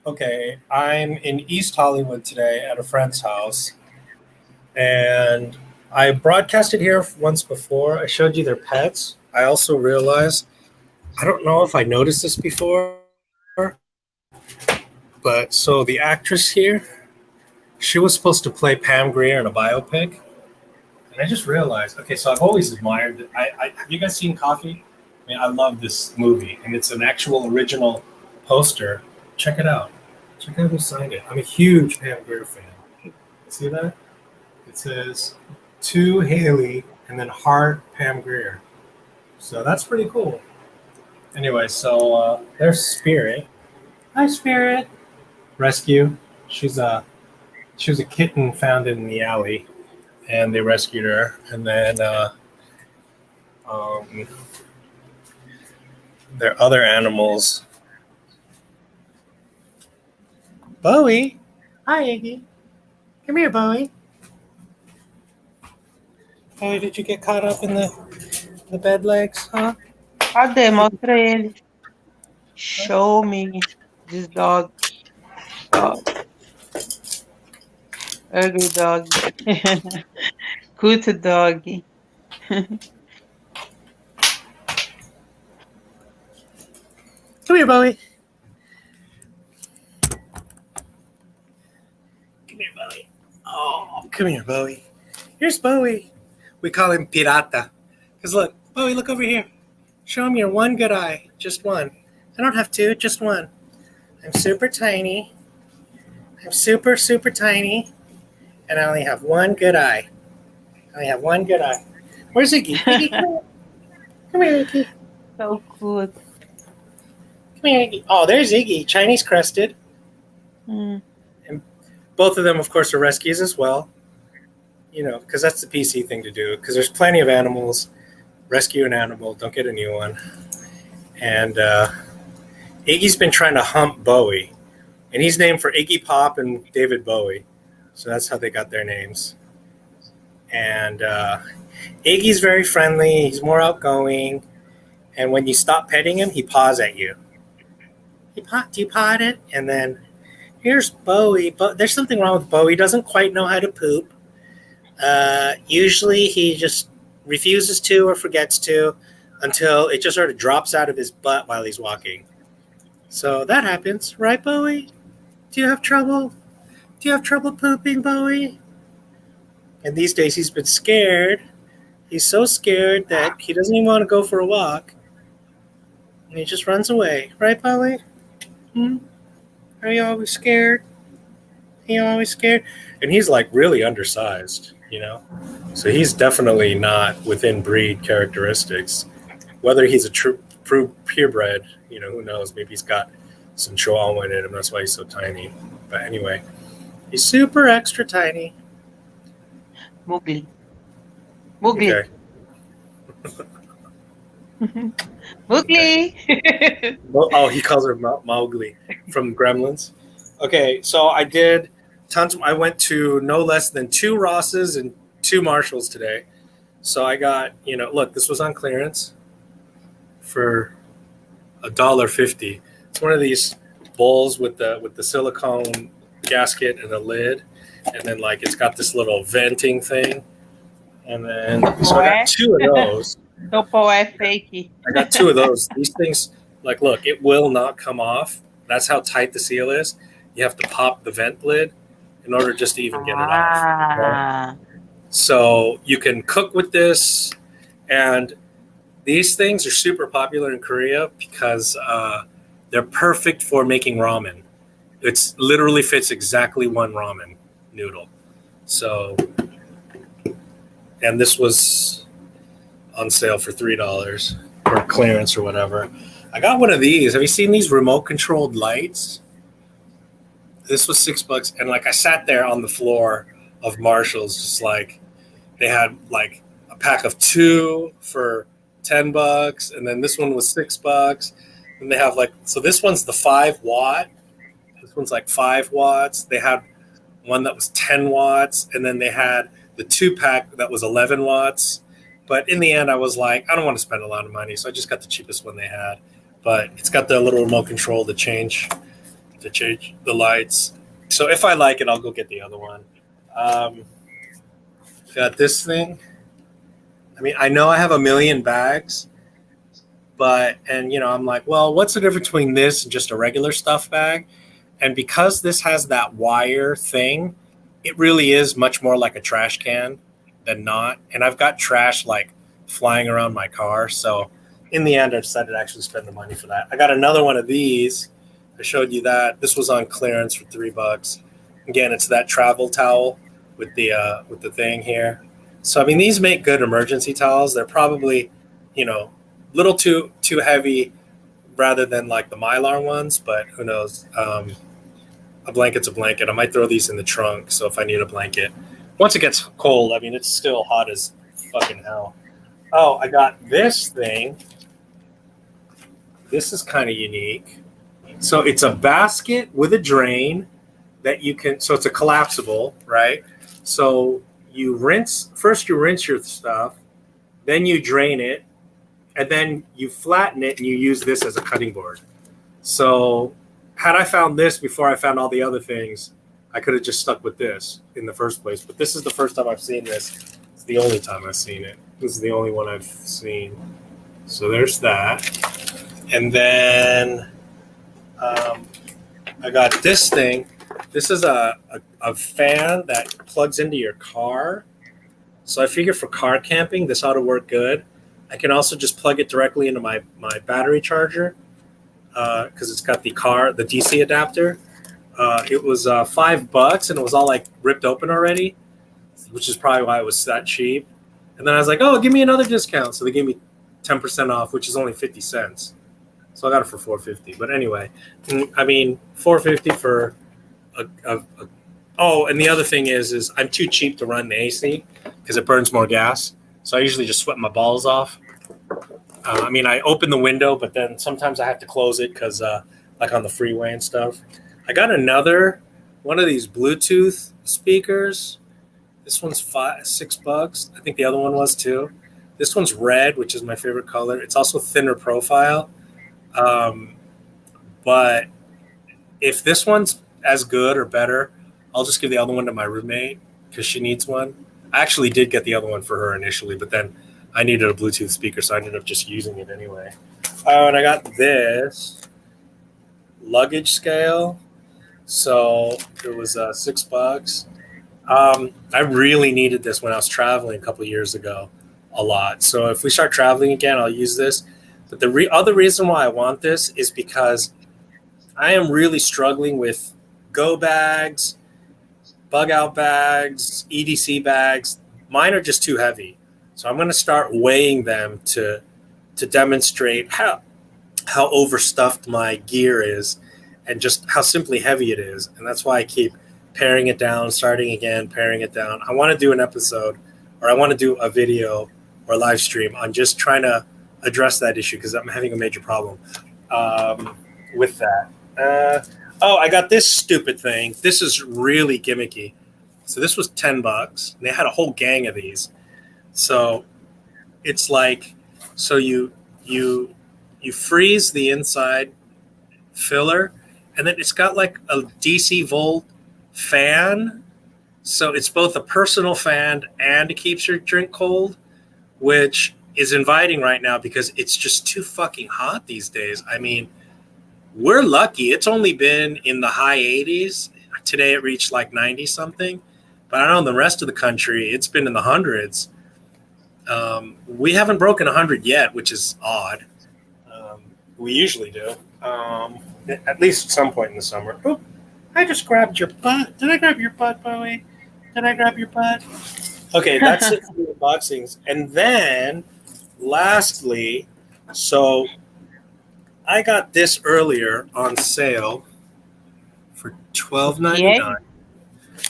Okay, I'm in East Hollywood today at a friend's house, and I broadcasted here once before. I showed you their pets. I also realized, I don't know if I noticed this before, but so the actress here, she was supposed to play Pam Grier in a biopic, and I just realized, okay, so I've always admired. Have you guys seen Coffee? I mean, I love this movie, and it's an actual original poster. Check it out. Check out who signed it. I'm a huge Pam Grier fan. See that? It says to Haley and then heart Pam Grier. So that's pretty cool. Anyway, so there's Spirit. Hi, Spirit. Rescue. She's a she was a kitten found in the alley, and they rescued her. And then um, there are other animals. Bowie. Hi, Iggy. Come here, Bowie. Bowie, did you get caught up in the bed legs, huh? Cadê? Mostra ele. Show me this dog. Dog. Ugly dog. Cute dog. Come here, Bowie. Come here, Bowie. Oh, come here, Bowie. Here's Bowie. We call him Pirata. Because look, Bowie, look over here. Show him your one good eye. Just one. I don't have two, just one. I'm super tiny. I'm super, super tiny. And I only have one good eye. I only have one good eye. Where's Iggy? Iggy, come here. Come here, Iggy. So cute. Come here, Iggy. Oh, there's Iggy, Chinese crested. Mm. And both of them, of course, are rescues as well. You know, because that's the PC thing to do. Because there's plenty of animals. Rescue an animal, don't get a new one. And Iggy's been trying to hump Bowie. And he's named for Iggy Pop and David Bowie. So that's how they got their names. And Iggy's very friendly. He's more outgoing. And when you stop petting him, he paws at you. Do you paw it? And then here's Bowie. But there's something wrong with Bowie. He doesn't quite know how to poop. Usually he just refuses to or forgets to until it just sort of drops out of his butt while he's walking. So that happens, right, Bowie? Do you have trouble? Do you have trouble pooping, Bowie? And these days he's been scared. He's so scared that he doesn't even want to go for a walk. And he just runs away. Right, Bowie? Are you always scared? Are you always scared? And he's like really undersized, you know? So he's definitely not within breed characteristics. Whether he's a true purebred, you know, who knows? Maybe he's got some chihuahua in him. That's why he's so tiny. But anyway, he's super extra tiny. Mowgli. Mowgli. Okay. Mowgli. Oh, he calls her Mowgli from Gremlins. Okay, so I did tons. I went to no less than 2 Rosses and 2 Marshalls today. So I got, you know, look, this was on clearance for $1.50. It's one of these bowls with the silicone gasket and a lid, and then like it's got this little venting thing. And then so I got 2 of those. Topo é fake. I got 2 of those. These things, like, look, it will not come off. That's how tight the seal is. You have to pop the vent lid in order just to even get it off. Right? So you can cook with this, and these things are super popular in Korea because they're perfect for making ramen. It's literally fits exactly one ramen noodle. So, and this was on sale for $3 or clearance or whatever. I got one of these. Have you seen these remote controlled lights? This was $6, and like I sat there on the floor of Marshall's, just like they had like a pack of 2 for $10, and then this one was $6. And they have like, so this one's the 5 watt. This one's like 5 watts. They had one that was 10 watts, and then they had the 2-pack that was 11 watts. But in the end, I was like, I don't want to spend a lot of money, so I just got the cheapest one they had. But it's got the little remote control to change to change the lights. So if I like it, I'll go get the other one. Got this thing. I mean, I know I have a million bags, and I'm like, well, what's the difference between this and just a regular stuff bag? And because this has that wire thing, it really is much more like a trash can than not. And I've got trash like flying around my car. So in the end, I decided to actually spend the money for that. I got another one of these. I showed you that. This was on clearance for $3. Again, it's that travel towel with the thing here. So I mean, these make good emergency towels. They're probably, a little too heavy rather than like the Mylar ones, but who knows? A blanket's a blanket. I might throw these in the trunk. So if I need a blanket, once it gets cold, I mean, it's still hot as fucking hell. Oh, I got this thing. This is kind of unique. So it's a basket with a drain that you can, so it's a collapsible, right? So you rinse your stuff, then you drain it, and then you flatten it and you use this as a cutting board. So had I found this before I found all the other things, I could have just stuck with this in the first place. But this is the first time I've seen this. It's the only time I've seen it. This is the only one I've seen. So there's that. And then I got this thing. This is a fan that plugs into your car. So I figure for car camping, this ought to work good. I can also just plug it directly into my battery charger because it's got the DC adapter. It was $5 and it was all like ripped open already, which is probably why it was that cheap. And then I was like, oh, give me another discount. So they gave me 10% off, which is only 50 cents. So I got it for $4.50. But anyway, I mean, $4.50 for oh, and the other thing is I'm too cheap to run the AC because it burns more gas. So I usually just sweat my balls off. I mean, I open the window, but then sometimes I have to close it because, like on the freeway and stuff. I got another one of these Bluetooth speakers. This one's $6. I think the other one was too. This one's red, which is my favorite color. It's also thinner profile. But if this one's as good or better, I'll just give the other one to my roommate because she needs one. I actually did get the other one for her initially, but then I needed a Bluetooth speaker, so I ended up just using it anyway. Oh, and I got this luggage scale. So it was $6. I really needed this when I was traveling a couple of years ago a lot. So if we start traveling again, I'll use this. But the other reason why I want this is because I am really struggling with go bags, bug out bags, EDC bags. Mine are just too heavy. So I'm going to start weighing them to demonstrate how overstuffed my gear is and just how simply heavy it is. And that's why I keep paring it down, starting again, paring it down. I want to do an episode, or I want to do a video or a live stream on just trying to address that issue because I'm having a major problem with that. I got this stupid thing. This is really gimmicky. So this was $10. And they had a whole gang of these. So it's like, so you freeze the inside filler, and then it's got like a DC volt fan. So it's both a personal fan and it keeps your drink cold, which is inviting right now because it's just too fucking hot these days. I mean, we're lucky. It's only been in the high 80s. Today it reached like 90 something. But I know in the rest of the country, it's been in the hundreds. We haven't broken 100 yet, which is odd. We usually do. At least at some point in the summer. Oh, I just grabbed your butt. Did I grab your butt, Bowie? Did I grab your butt? Okay, that's it for the unboxings. And then, lastly, so I got this earlier on sale for $12.99.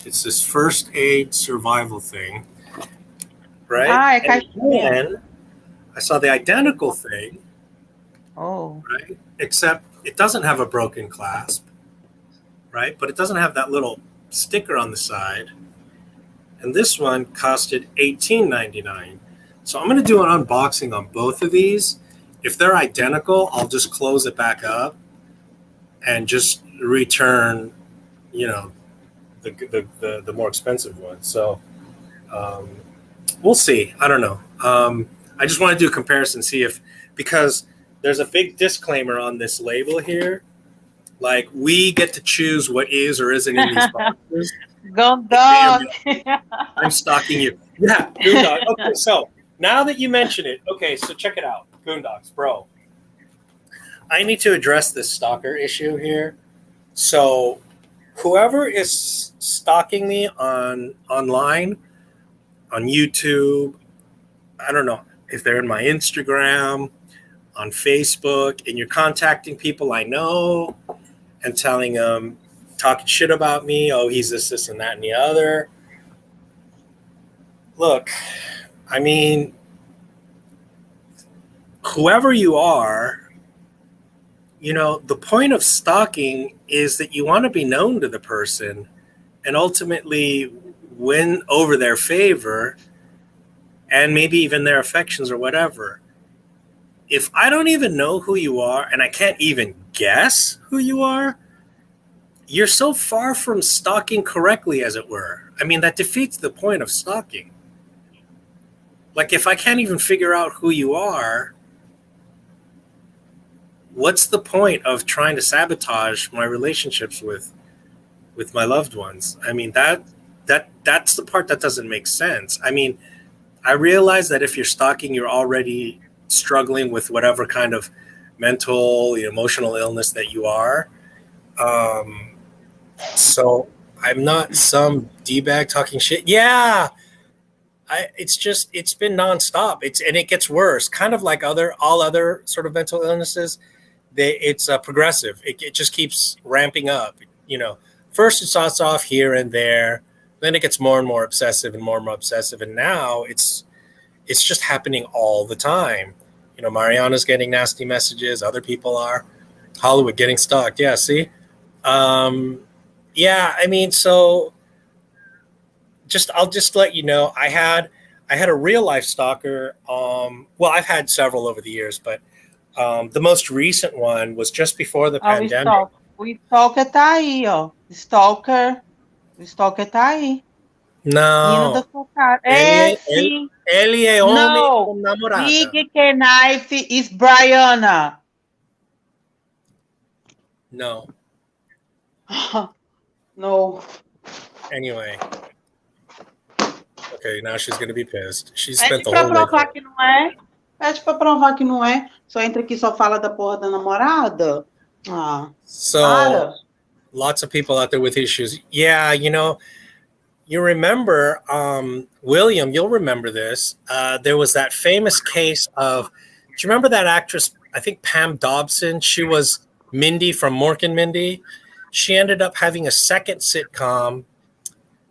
It's this first aid survival thing, right? And then I saw the identical thing. Oh. Right? Except it doesn't have a broken clasp, right? But it doesn't have that little sticker on the side. And this one costed $18.99. So I'm going to do an unboxing on both of these. If they're identical, I'll just close it back up and just return, the more expensive one. So um, we'll see. I don't know. I just want to do a comparison, see if, because there's a big disclaimer on this label here. Like, we get to choose what is or isn't in these boxes. Gone But damn, dog. I'm stalking you. Yeah, Goondog. Okay, so now that you mention it, okay, so check it out. Goondogs, bro. I need to address this stalker issue here. So whoever is stalking me online, on YouTube, I don't know if they're in my Instagram, on Facebook, and you're contacting people I know and telling them, talking shit about me, oh, he's this, and that, and the other. Look, I mean, whoever you are, the point of stalking is that you want to be known to the person and ultimately win over their favor and maybe even their affections or whatever. If I don't even know who you are and I can't even guess who you are, you're so far from stalking correctly, as it were. I mean, that defeats the point of stalking. Like, if I can't even figure out who you are, what's the point of trying to sabotage my relationships with my loved ones? I mean, that's the part that doesn't make sense. I mean, I realize that if you're stalking, you're already struggling with whatever kind of mental, emotional illness that you are. So I'm not some D-bag talking shit. Yeah, it's been nonstop. And it gets worse. Kind of like all other sort of mental illnesses. It's progressive. It just keeps ramping up. First it starts off here and there, then it gets more and more obsessive and more obsessive, and now it's just happening all the time. Mariana's getting nasty messages. Other people are. Hollywood getting stalked. Yeah, see? Yeah, I mean, so I'll just let you know, I had a real life stalker. Well, I've had several over the years, but the most recent one was just before the Ah, pandemic. o Stalker tá aí, ó. Stalker. O Stalker tá aí. Rindo da Não, sua cara. É, ele, ele, sim. ele é homem No. com namorada. Big Knife is Brianna. No. No. Anyway. Okay, now she's going to be pissed. She spent Pede the pra whole day. provar que não é. Pede pra provar que não é. Só entra aqui e só fala da porra da namorada. Ah, So, para. lots of people out there with issues. Yeah, you remember, William, you'll remember this. There was that famous case of, do you remember that actress, I think Pam Dobson? She was Mindy from Mork and Mindy. She ended up having a second sitcom.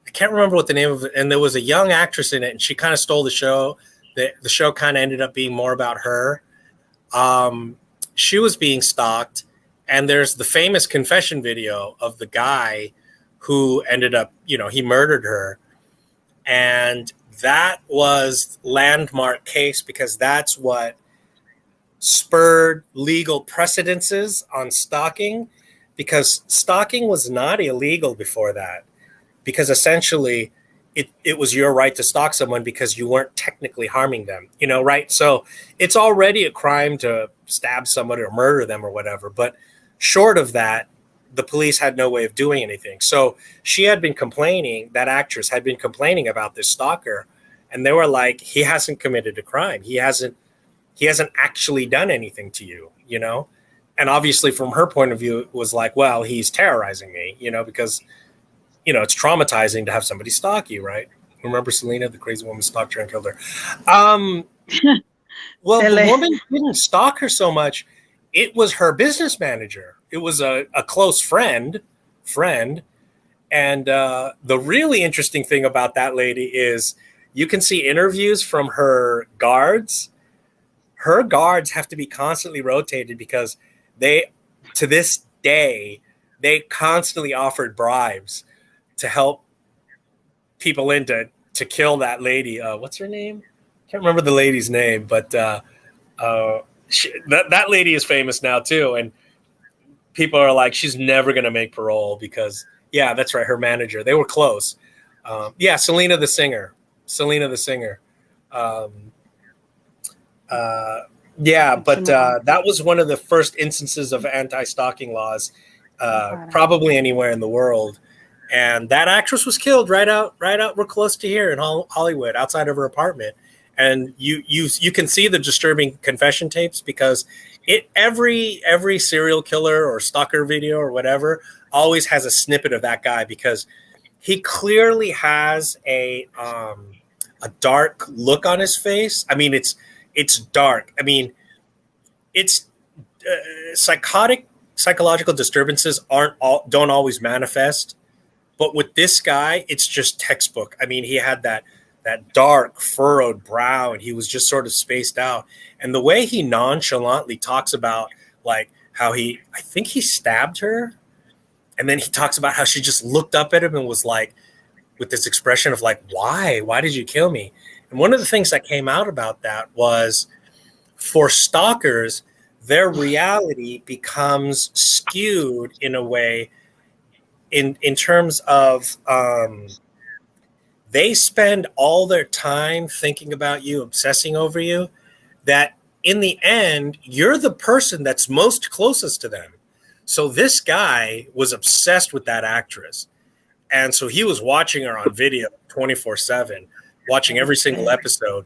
I can't remember what the name of it, and there was a young actress in it, and she kind of stole the show. The show kind of ended up being more about her. She was being stalked, and there's the famous confession video of the guy who ended up, he murdered her. And that was landmark case because that's what spurred legal precedences on stalking, because stalking was not illegal before that, because essentially it was your right to stalk someone because you weren't technically harming them, right? So it's already a crime to stab somebody or murder them or whatever. But short of that, the police had no way of doing anything. So she had been complaining, that actress had been complaining about this stalker, and they were like, he hasn't committed a crime. He hasn't actually done anything to you, And obviously from her point of view, it was like, well, he's terrorizing me, because it's traumatizing to have somebody stalk you, right? Remember Selena, the crazy woman stalked her and killed her. Well, the woman didn't stalk her so much. It was her business manager. It was a close friend. And the really interesting thing about that lady is you can see interviews from her guards. Her guards have to be constantly rotated because to this day, they constantly offered bribes to help people in to kill that lady. What's her name? Can't remember the lady's name, but that lady is famous now too. And people are like, she's never going to make parole because, yeah, that's right. Her manager, they were close. Yeah, Selena the singer. Um, yeah, but that was one of the first instances of anti-stalking laws, probably anywhere in the world. And that actress was killed right out. We're close to here in Hollywood, outside of her apartment. And you can see the disturbing confession tapes because every serial killer or stalker video or whatever always has a snippet of that guy because he clearly has a dark look on his face. I mean, it's dark. I mean, it's psychological disturbances don't always manifest, but with this guy, it's just textbook. I mean, he had that dark furrowed brow, and he was just sort of spaced out. And the way he nonchalantly talks about like how I think he stabbed her, and then he talks about how she just looked up at him and was like, with this expression of like, why did you kill me? And one of the things that came out about that was, for stalkers, their reality becomes skewed in a way in terms of they spend all their time thinking about you, obsessing over you, that in the end, you're the person that's most closest to them. So this guy was obsessed with that actress. And so he was watching her on video 24/7, watching every single episode,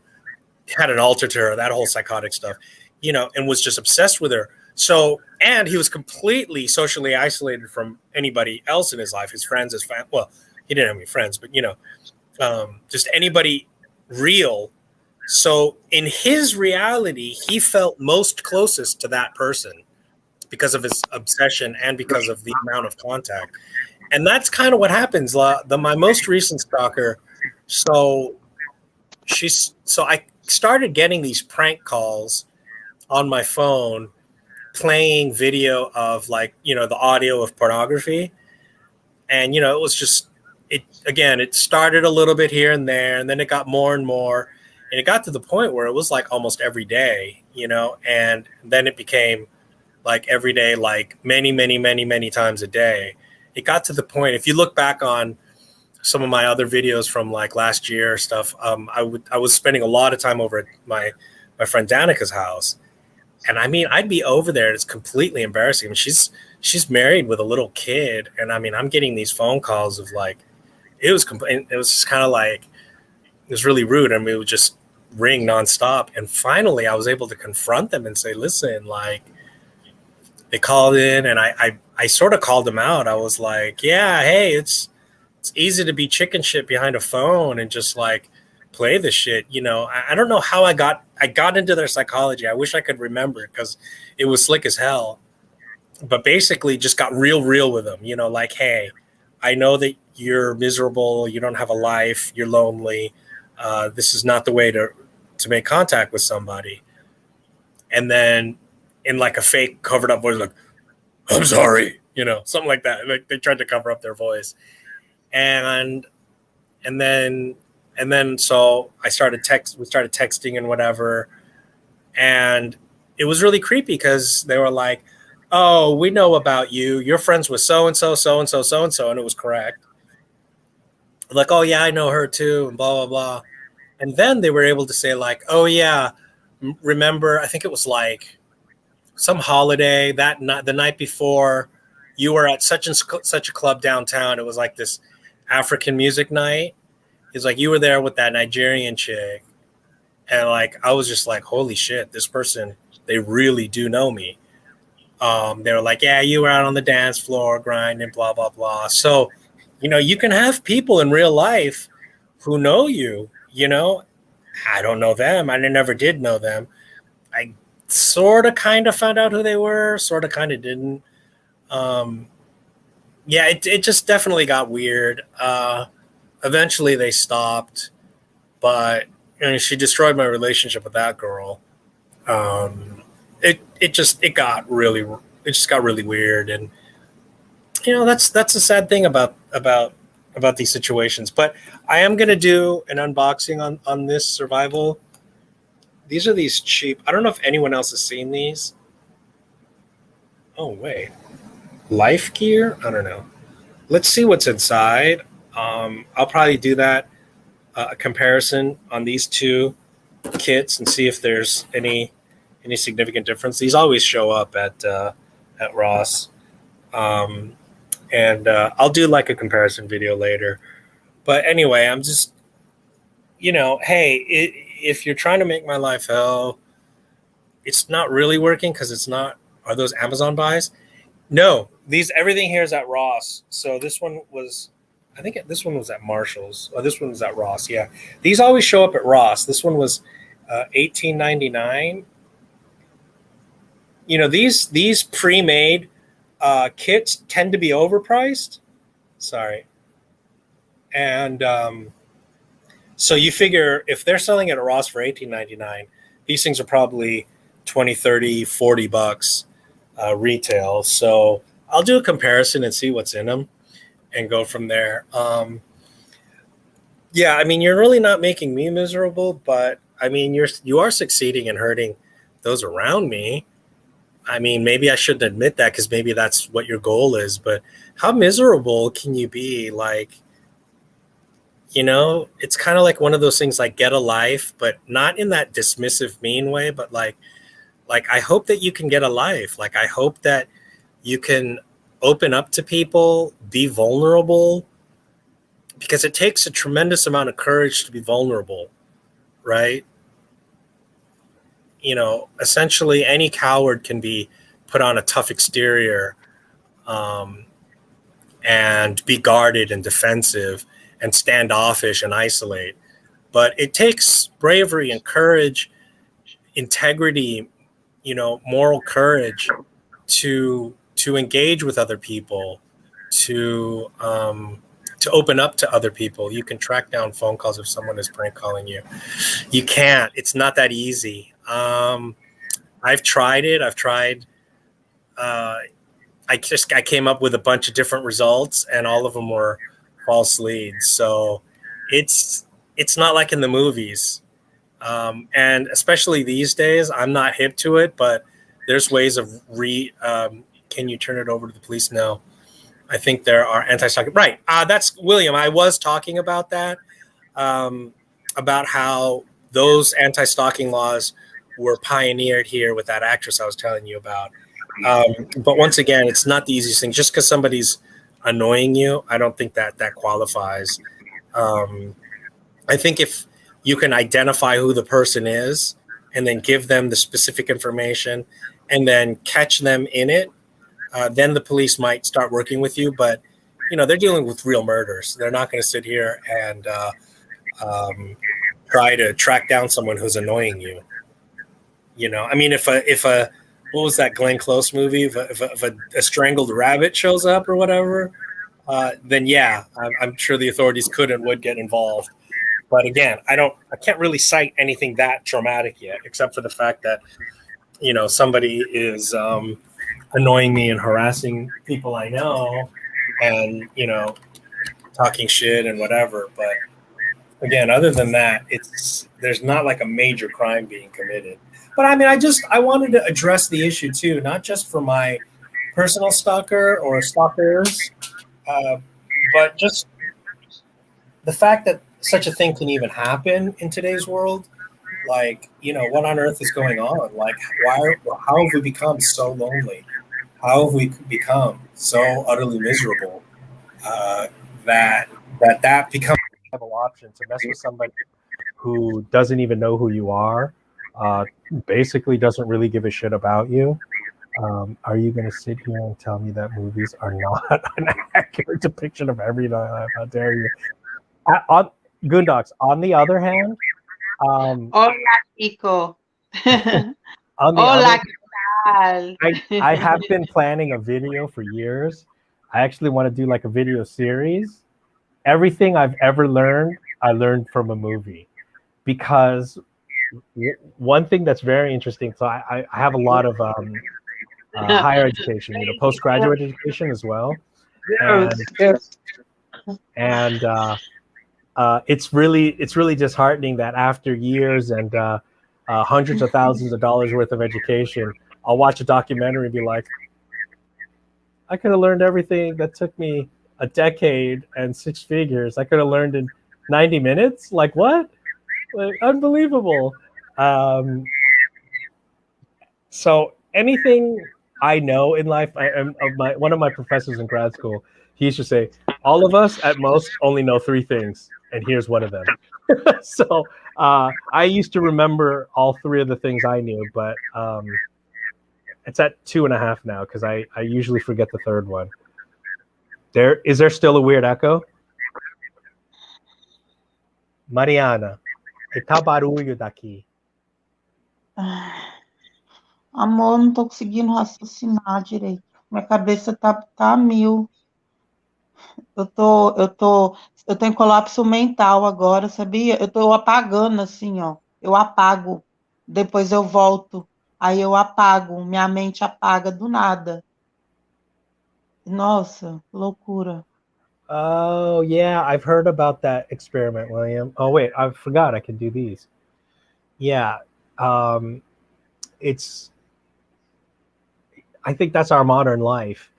had an altar to her, that whole psychotic stuff, and was just obsessed with her. So, and he was completely socially isolated from anybody else in his life, his friends, his family. Well, he didn't have any friends, but, just anybody real. So in his reality, he felt most closest to that person because of his obsession and because of the amount of contact. And that's kind of what happens. My most recent stalker, so I started getting these prank calls on my phone playing video of the audio of pornography. And, it was just, it started a little bit here and there, and then it got more and more. And it got to the point where it was like almost every day, and then it became like every day, like many, many, many, many times a day. It got to the point, if you look back on some of my other videos from like last year stuff, I was spending a lot of time over at my friend Danica's house. And I mean, I'd be over there. And it's completely embarrassing. I mean, she's married with a little kid. And I mean, I'm getting these phone calls of like, it was just kind of like, it was really rude. I mean, it would just ring nonstop. And finally I was able to confront them and say, listen, like, they called in, and I sort of called them out. I was like, yeah, hey, it's easy to be chicken shit behind a phone and just like play the shit. I don't know how I got into their psychology. I wish I could remember it because it was slick as hell. But basically just got real with them, like, hey, I know that you're miserable. You don't have a life. You're lonely. This is not the way to make contact with somebody. And then in like a fake covered up voice, like, I'm sorry, something like that. Like they tried to cover up their voice. And then so we started texting and whatever. And it was really creepy because they were like, oh, we know about you. You're friends with so-and-so, so-and-so, so-and-so. And it was correct. Like, oh yeah, I know her too. And blah, blah, blah. And then they were able to say like, oh yeah, remember, I think it was like some holiday that night, the night before, you were at such and such a club downtown. It was like this African music night. It's like you were there with that Nigerian chick. And like, I was just like, holy shit, this person, they really do know me. They were like, yeah, you were out on the dance floor grinding, blah, blah, blah. So, you can have people in real life who know you, I don't know them. I never did know them. I sort of kind of found out who they were, sort of kind of didn't. Yeah, it just definitely got weird. Eventually they stopped, but she destroyed my relationship with that girl. It just got really weird, and that's the sad thing about these situations. But I am gonna do an unboxing on this survival. These are these cheap. I don't know if anyone else has seen these. Oh wait, life gear. I don't know. Let's see what's inside. I'll probably do that a comparison on these two kits and see if there's any significant difference. These always show up at Ross, um, and I'll do like a comparison video later. But anyway, I'm just hey, if you're trying to make my life hell, it's not really working because it's not. Are those Amazon buys? No, these everything here is at Ross. So this one was, I think this one was at Marshall's. Oh, this one was at Ross. Yeah, these always show up at Ross. This one was $18.99. These pre-made kits tend to be overpriced. Sorry, and so you figure if they're selling it at Ross for $18.99, these things are probably 20, 30, 40 bucks retail. So I'll do a comparison and see what's in them and go from there. Yeah, I mean, you're really not making me miserable, but I mean, you are succeeding in hurting those around me. I mean, maybe I shouldn't admit that because maybe that's what your goal is, but how miserable can you be? Like, it's kind of like one of those things like get a life, but not in that dismissive, mean way, but like I hope that you can get a life. Like, I hope that you can open up to people, be vulnerable, because it takes a tremendous amount of courage to be vulnerable, right? Essentially any coward can be put on a tough exterior and be guarded and defensive and standoffish and isolate. But it takes bravery and courage, integrity, moral courage to engage with other people, to open up to other people. You can track down phone calls if someone is prank calling you. You can't. It's not that easy. I've tried it. I came up with a bunch of different results, and all of them were false leads. So it's not like in the movies. And especially these days, I'm not hip to it, but there's ways of can you turn it over to the police? No, I think there are anti-stalking. Right. That's William. I was talking about that, about how those anti-stalking laws were pioneered here with that actress I was telling you about. But once again, it's not the easiest thing. Just because somebody's annoying you, I don't think that qualifies. I think if you can identify who the person is and then give them the specific information and then catch them in it, then the police might start working with you. But, they're dealing with real murders. They're not going to sit here and try to track down someone who's annoying you. I mean, if a what was that Glenn Close movie? If a strangled rabbit shows up or whatever, then yeah, I'm sure the authorities could and would get involved. But again, I can't really cite anything that traumatic yet, except for the fact that, somebody is annoying me and harassing people I know and, talking shit and whatever. But again, other than that, there's not like a major crime being committed. But I mean, I wanted to address the issue too, not just for my personal stalker or stalkers, but just the fact that such a thing can even happen in today's world. Like, what on earth is going on? Like, how have we become so lonely? How have we become so utterly miserable that becomes a viable option to mess with somebody who doesn't even know who you are, basically doesn't really give a shit about you? Are you going to sit here and tell me that movies are not an accurate depiction of everyday life? How dare you? Goondocks, on the other hand, Hola, Chico. on the Hola, other, I have been planning a video for years. I actually want to do like a video series. Everything I've ever learned, I learned from a movie. Because one thing that's very interesting, so I have a lot of higher education, postgraduate education as well. And it's really disheartening that after years and hundreds of thousands of dollars worth of education, I'll watch a documentary and be like, I could have learned everything that took me a decade and 6 figures. I could have learned in 90 minutes. Like what? Like, unbelievable. Um, so anything I know in life, one of my professors in grad school, he used to say, all of us at most only know 3 things, and here's one of them. So I used to remember all 3 of the things I knew, but it's at 2.5 now because I usually forget the third one. Is there still a weird echo? Mariana, que tá barulho daqui? Amor, não tô conseguindo raciocinar direito. Minha cabeça tá a mil. Eu tô em colapso mental agora, sabia? Eu tô apagando assim, ó. Eu apago, depois eu volto, aí eu apago, minha mente apaga do nada. Nossa, loucura. Oh, yeah, I've heard about that experiment, William. Oh, wait, I forgot I could do these. Yeah, um, it's, I think that's our modern life.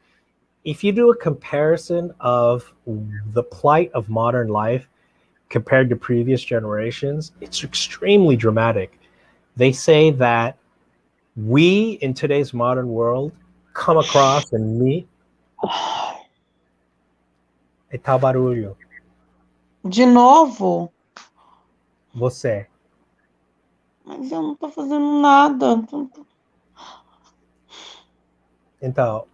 If you do a comparison of the plight of modern life compared to previous generations, it's extremely dramatic. They say that we in today's modern world come across and meet e tal barulho. De novo? Você. Mas eu não tô fazendo nada. Então,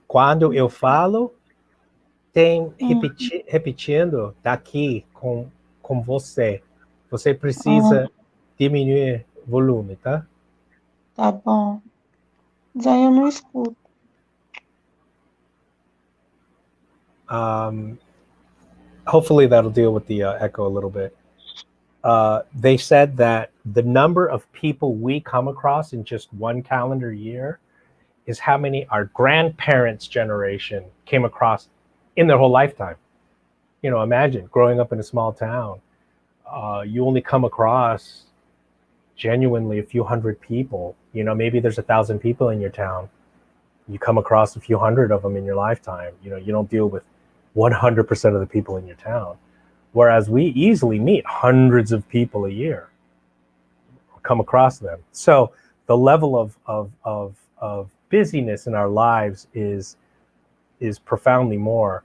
quando eu falo, tem repetindo daqui com você. Você precisa diminuir o volume, tá? Tá bom. Mas aí eu não escuto. Hopefully that'll deal with the echo a little bit. They said that the number of people we come across in just one calendar year is how many our grandparents' generation came across in their whole lifetime. You know, imagine growing up in a small town. You only come across genuinely a few hundred people. You know, maybe there's 1,000 people in your town. You come across a few hundred of them in your lifetime. You know, you don't deal with 100% of the people in your town. Whereas we easily meet hundreds of people a year, come across them. So the level of busyness in our lives is profoundly more.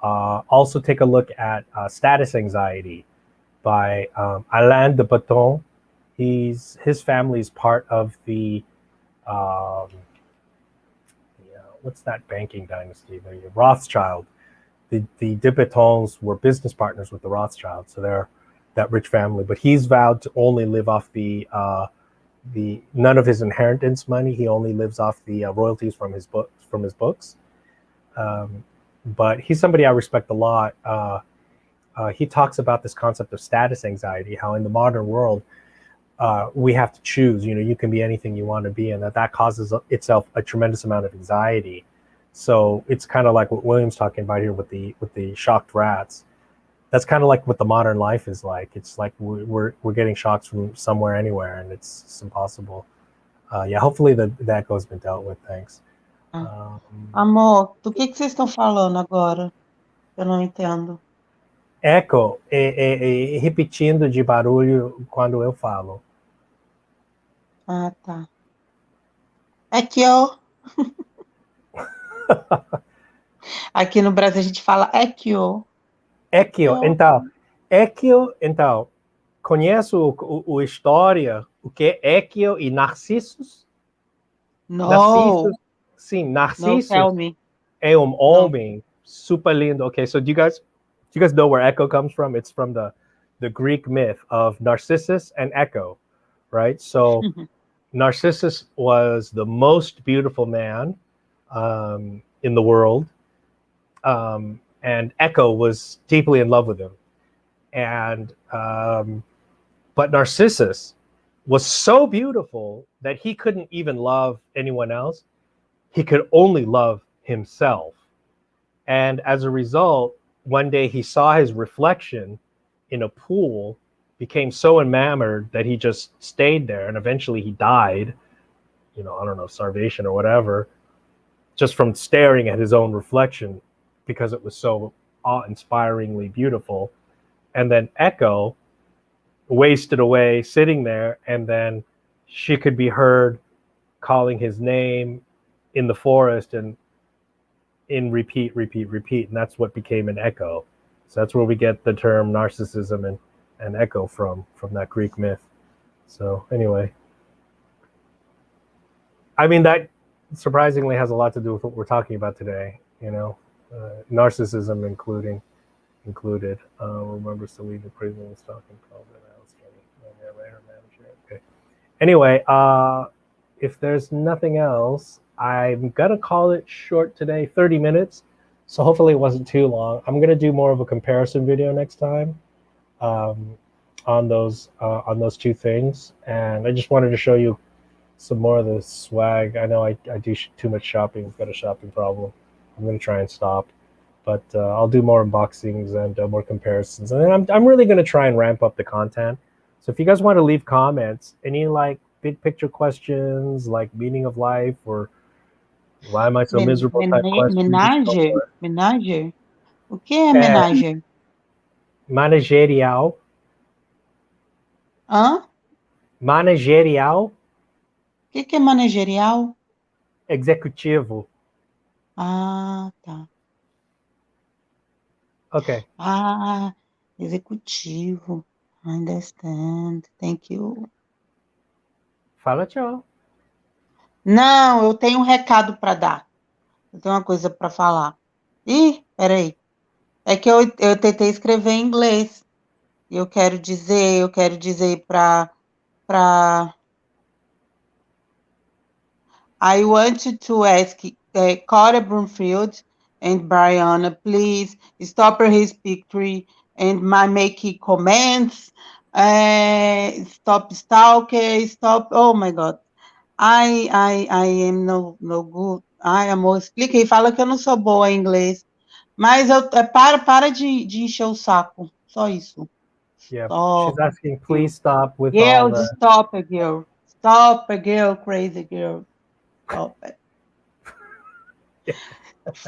Also take a look at status anxiety by Alain de Botton. His family is part of the what's that banking dynasty? The Rothschild. The de Bottons were business partners with the Rothschilds, so they're that rich family. But he's vowed to only live off the none of his inheritance money. He only lives off the royalties from his books. But he's somebody I respect a lot. He talks about this concept of status anxiety, how in the modern world we have to choose. You know, you can be anything you want to be, and that causes itself a tremendous amount of anxiety. So it's kind of like what William's talking about here with the shocked rats. That's kind of like what the modern life is like. It's like we're getting shocks from somewhere, anywhere, and it's impossible. Yeah, hopefully that has been dealt with. Thanks. Amor, do que vocês estão falando agora? Eu não entendo. Eco é repetindo de barulho quando eu falo. Ah, tá. É que eu... Aqui no Brasil a gente fala é que eu... Então, conhece o história, o que é Equio e Narcissus? No. Narcissus, sim, No, Narcissus tell me. é homem super lindo. Okay, so do you guys know where Echo comes from? It's from the Greek myth of Narcissus and Echo, right? So Narcissus was the most beautiful man in the world. And Echo was deeply in love with him. And but Narcissus was so beautiful that he couldn't even love anyone else. He could only love himself. And as a result, one day he saw his reflection in a pool, became so enamored that he just stayed there, and eventually he died, you know, I don't know, starvation or whatever. just from staring at his own reflection because it was so awe-inspiringly beautiful. And then Echo wasted away sitting there, and then she could be heard calling his name in the forest and in repeat, and that's what became an echo. So that's where we get the term narcissism and echo from that Greek myth. So anyway, I mean, that surprisingly has a lot to do with what we're talking about today, narcissism included. Remembers to leave the prison and stalking problem. Okay. Anyway, if there's nothing else, I'm going to call it short today, 30 minutes. So hopefully it wasn't too long. I'm going to do more of a comparison video next time on those two things. And I just wanted to show you some more of the swag. I know I do too much shopping. I've got a shopping problem. I'm going to try and stop. But I'll do more unboxings and more comparisons. And then I'm really going to try and ramp up the content. So if you guys want to leave comments, any like big picture questions, like meaning of life, or why am I so miserable type questions. Menager? O que é menager? Managerial. Hã? Managerial. O que é managerial? Executivo. Ah, tá. Ok. Ah, executivo. I understand. Thank you. Fala tchau. Não, eu tenho um recado para dar. Eu tenho uma coisa para falar. Ih, peraí. É que eu tentei escrever em inglês. E eu quero dizer para I wanted to ask Cora Brunfield and Mariana, please stop his picture and making comments. Stop stalker, stop. Oh my God. I am no good. Ai, amor, explica aí, fala que eu não sou boa em inglês. Mas para de encher o saco. Só isso. Yeah, Stop. she's asking, please stop with Girl, all the... stop it, girl. Stop it, girl, crazy girl. Stop it.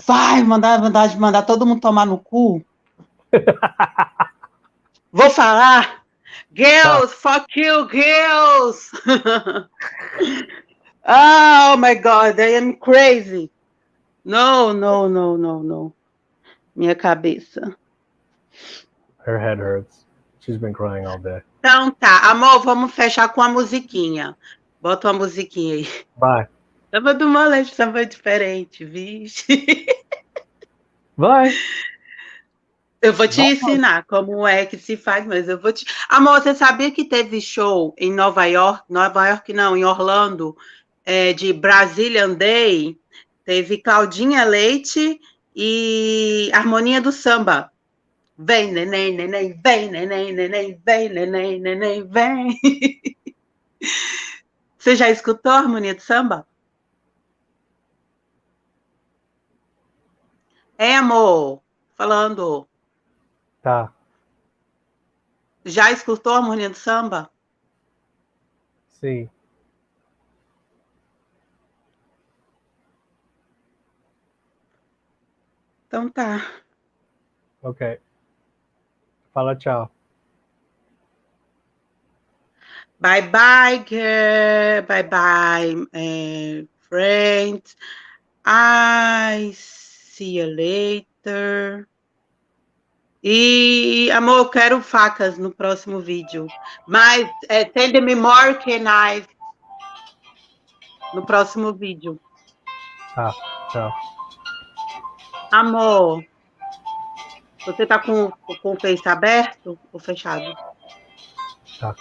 Vai, vontade de mandar todo mundo tomar no cu. Vou falar. Girls, fuck you, girls. Oh my God, I am crazy. No. Minha cabeça. Her head hurts. She's been crying all day. Então tá, amor, vamos fechar com a musiquinha. Bota uma musiquinha aí. Bye. Tava de uma leve, tava diferente, vixe. Bye. Eu vou te ensinar como é que se faz, mas eu vou te... Amor, você sabia que teve show em Nova York não, em Orlando, de Brazilian Day? Teve Claudinha Leite e Harmonia do Samba. Vem, neném, neném, vem, neném, neném, vem, neném, neném, vem. Você já escutou a Harmonia do Samba? Amor, falando. Tá. Já escutou a Harmonia do Samba? Sim. Então tá. Ok. Fala tchau. Bye bye, girl. Bye bye, friends. I see you later. E, amor, eu quero facas no próximo vídeo. Mas send me more knives no próximo vídeo. Tá, tchau. Amor, você tá com o Face aberto ou fechado? Tá.